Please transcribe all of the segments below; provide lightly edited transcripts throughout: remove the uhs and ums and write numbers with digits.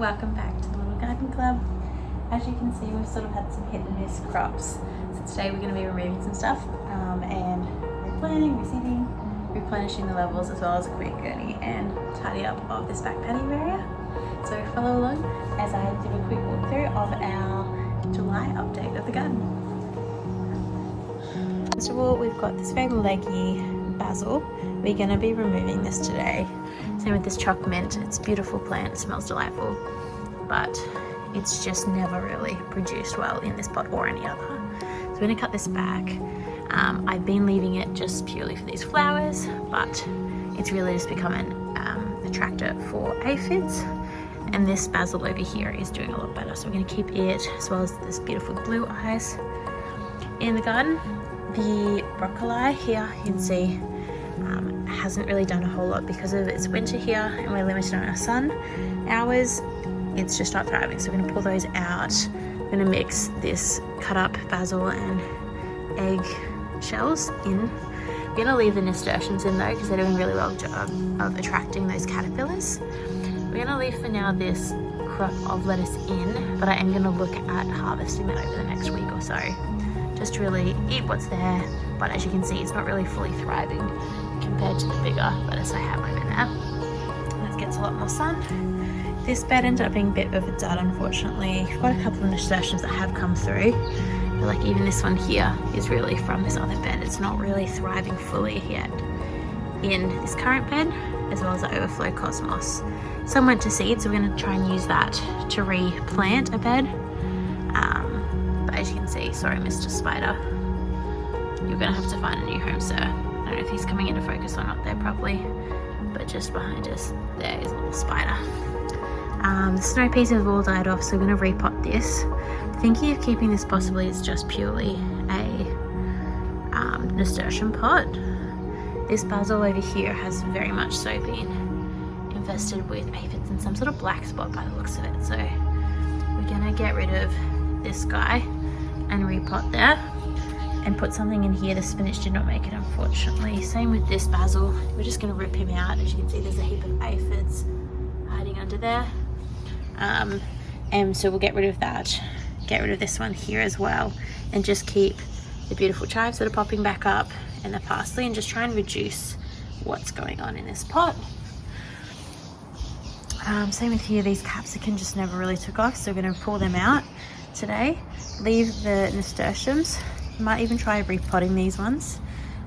welcome back to the Little Garden Club. As you can see, we've sort of had some hit and miss crops. So today we're going to be removing some stuff and replanting, reseeding, replenishing the levels, as well as a quick gurney and tidy up of this back patio area. So follow along as I do a quick walkthrough of our July update of the garden. First of all, we've got this very leggy basil. We're going to be removing this today. Same with this chalk mint. It's a beautiful plant, it smells delightful, but it's just never really produced well in this pot or any other. So we're going to cut this back. I've been leaving it just purely for these flowers, but it's really just become an attractor for aphids. And this basil over here is doing a lot better, so we're going to keep it, as well as this beautiful blue eyes in the garden. The broccoli here, you can see, hasn't really done a whole lot because of it's winter here and we're limited on our sun hours. It's just not thriving, so we're going to pull those out. We're going to mix this cut up basil and egg shells in. We're going to leave the Nestertiums in though, because they're doing really well job of attracting those caterpillars. We're going to leave for now this crop of lettuce in, but I am going to look at harvesting that over the next week or so, just to really eat what's there. But as you can see, it's not really fully thriving compared to the bigger lettuce I have over there. That gets a lot more sun. This bed ended up being a bit of a dud, unfortunately. I've got a couple of Nestertiums that have come through. But like even this one here is really from this other bed. It's not really thriving fully yet in this current bed, as well as the overflow cosmos. Some went to seed, so we're going to try and use that to replant a bed. But as you can see, sorry Mr. Spider, you're going to have to find a new home, sir. I don't know if he's coming into focus or not there properly, but just behind us there is a little spider. The snow peas have all died off, so we're going to repot this. Thinking of keeping this possibly as just purely a nasturtium pot. This basil over here has very much so been infested with aphids and some sort of black spot by the looks of it. So we're going to get rid of this guy and repot there and put something in here. The spinach did not make it, unfortunately. Same with this basil. We're just going to rip him out. As you can see, there's a heap of aphids hiding under there. And so we'll get rid of that. Get rid of this one here as well, and just keep the beautiful chives that are popping back up and the parsley, and just try and reduce what's going on in this pot. Same with here, these capsicum just never really took off, so we're going to pull them out today. Leave the nasturtiums. Might even try repotting these ones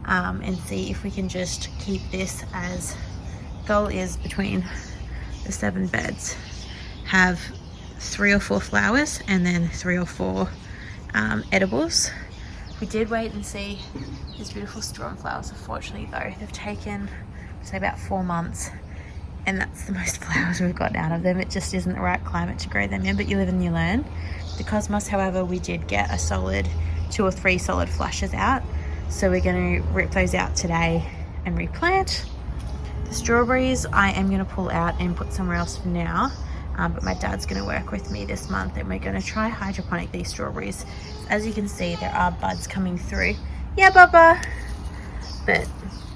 and see if we can just keep this as goal is between the 7 beds. Have 3 or 4 flowers and then 3 or 4 edibles. We did wait and see these beautiful storm flowers. Unfortunately though, they've taken, say, about 4 months, and that's the most flowers we've gotten out of them. It just isn't the right climate to grow them in, but you live and you learn. The cosmos, however, we did get a solid 2 or 3 solid flushes out, so we're going to rip those out today and replant. The strawberries I am going to pull out and put somewhere else for now. But my dad's going to work with me this month, and we're going to try hydroponic these strawberries. As you can see, there are buds coming through. Yeah, Bubba! But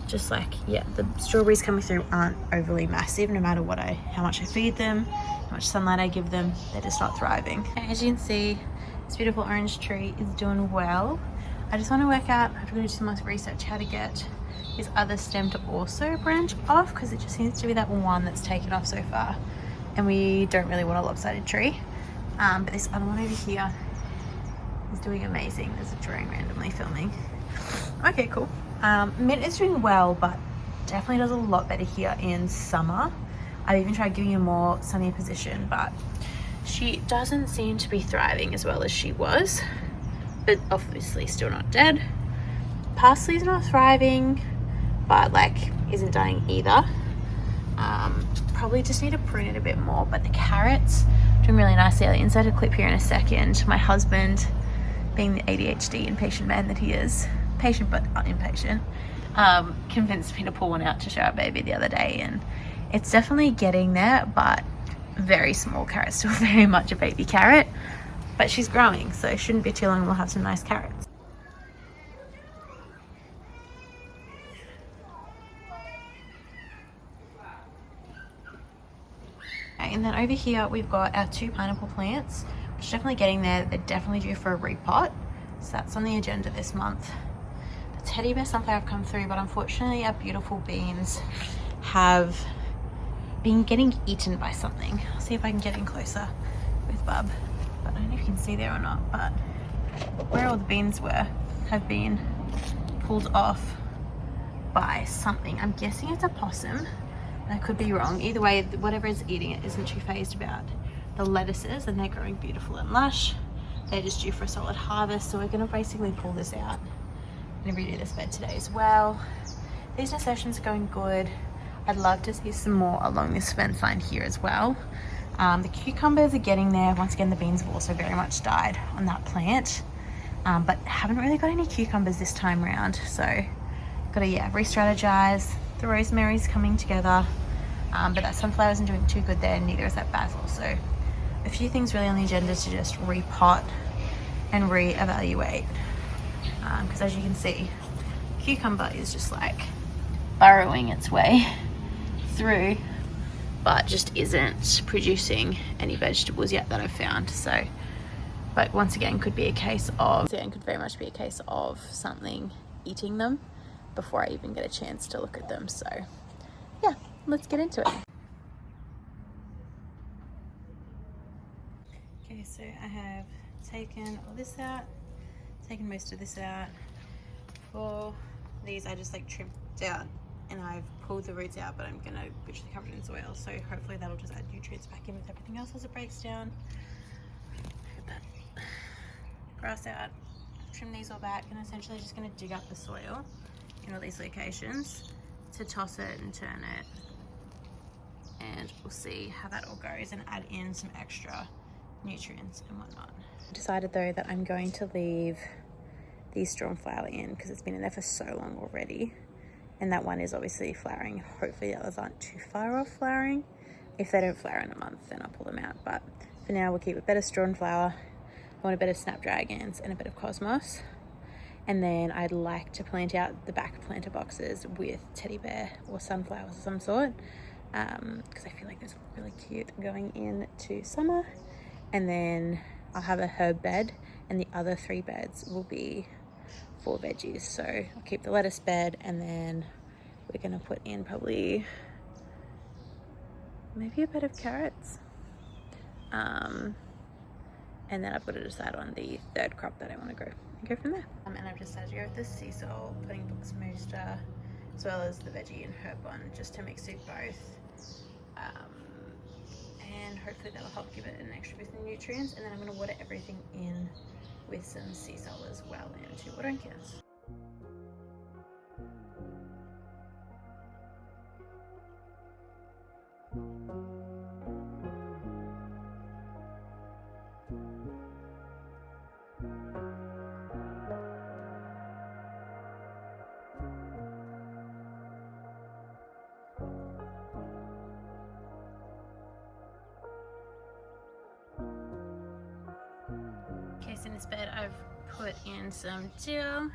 just like, yeah, the strawberries coming through aren't overly massive, no matter how much I feed them, how much sunlight I give them, they're just not thriving. As you can see, this beautiful orange tree is doing well. I just want to work out, I'm going to do some more research how to get this other stem to also branch off, because it just seems to be that one that's taken off so far. And we don't really want a lopsided tree. But this other one over here is doing amazing. There's a drone randomly filming. Okay, cool. Mint is doing well, but definitely does a lot better here in summer. I've even tried giving her more sunnier position, but she doesn't seem to be thriving as well as she was. But obviously still not dead. Parsley's not thriving, but like isn't dying either. Probably just need to prune it a bit more, but the carrots doing really nicely. I'll insert a clip here in a second. My husband, being the ADHD impatient man that he is, patient but impatient, convinced me to pull one out to show our baby the other day, and it's definitely getting there, but very small carrot, still very much a baby carrot, but she's growing, so it shouldn't be too long and we'll have some nice carrots. And then over here we've got our 2 pineapple plants, which are definitely getting there. They're definitely due for a repot, so that's on the agenda this month. The teddy bear sunflower have come through, but unfortunately our beautiful beans have been getting eaten by something. I'll see if I can get in closer with Bub, but I don't know if you can see there or not, but where all the beans were have been pulled off by something. I'm guessing it's a possum. I could be wrong. Either way, whatever is eating it isn't too phased about the lettuces, and they're growing beautiful and lush. They're just due for a solid harvest, so we're going to basically pull this out and redo this bed today as well. These nasturtiums are going good. I'd love to see some more along this fence line here as well. The cucumbers are getting there. Once again, the beans have also very much died on that plant, but haven't really got any cucumbers this time around, so got to re-strategize. The rosemary's coming together, but that sunflower isn't doing too good there, neither is that basil. So a few things really on the agenda to just repot and re-evaluate, because as you can see, cucumber is just like burrowing its way through, but just isn't producing any vegetables yet that I've found. So, but once again, could very much be a case of something eating them before I even get a chance to look at them. So yeah, let's get into it. Okay, so I have taken all this out, taken most of this out. For these I just like trimmed out and I've pulled the roots out, but I'm gonna literally cover it in soil, so hopefully that'll just add nutrients back in with everything else as it breaks down. Get that grass out, trim these all back, and essentially just gonna dig up the soil in all these locations to toss it and turn it, and we'll see how that all goes and add in some extra nutrients and whatnot. I decided though that I'm going to leave the straw flower in because it's been in there for so long already, and that one is obviously flowering. Hopefully the others aren't too far off flowering. If they don't flower in a month, then I'll pull them out, but for now we'll keep a bit of straw flower. I want a bit of snapdragons and a bit of cosmos. And then I'd like to plant out the back planter boxes with teddy bear or sunflowers of some sort, because I feel like those look really cute going into summer. And then I'll have a herb bed, and the other 3 beds will be for veggies. So I'll keep the lettuce bed, and then we're gonna put in probably maybe a bed of carrots. And then I've got to decide on the 3rd crop that I want to grow and go from there. And I've decided to go with the sea salt, putting box moisture as well as the veggie and herb one, just to mix it both. And hopefully that'll help give it an extra boost in nutrients. And then I'm going to water everything in with some sea salt as well into watering cans. Okay, so in this bed I've put in some dill,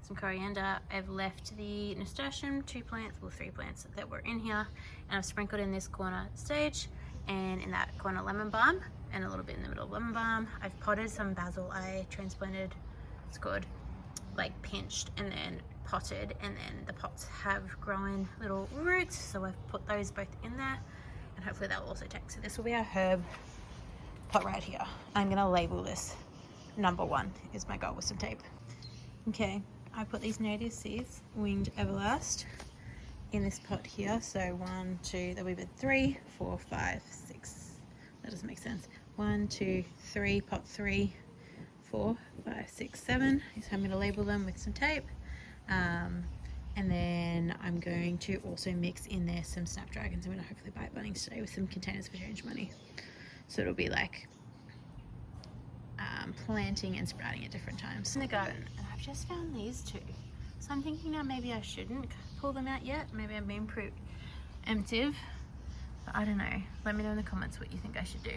some coriander. I've left the nasturtium 2 plants, well 3 plants that were in here, and I've sprinkled in this corner sage and in that corner lemon balm, and a little bit in the middle of lemon balm. I've potted some basil I transplanted, it's good, like pinched and then potted, and then the pots have grown little roots, so I've put those both in there, and hopefully that will also take. So this will be our herb pot right here. I'm gonna label this number 1 is my goal with some tape. Okay, I put these native seeds, winged everlast, in this pot here. So 1, 2, there'll be 3, 4, 5, 6. That doesn't make sense. 1, 2, 3, pot 3, 4, 5, 6, 7. So I'm going to label them with some tape. And then I'm going to also mix in there some snapdragons. I'm going to hopefully buy at Bunnings today with some containers for change money. So it'll be like planting and sprouting at different times in the garden. And I've just found these 2. So I'm thinking now maybe I shouldn't pull them out yet. Maybe I'm being preemptive. But I don't know. Let me know in the comments what you think I should do.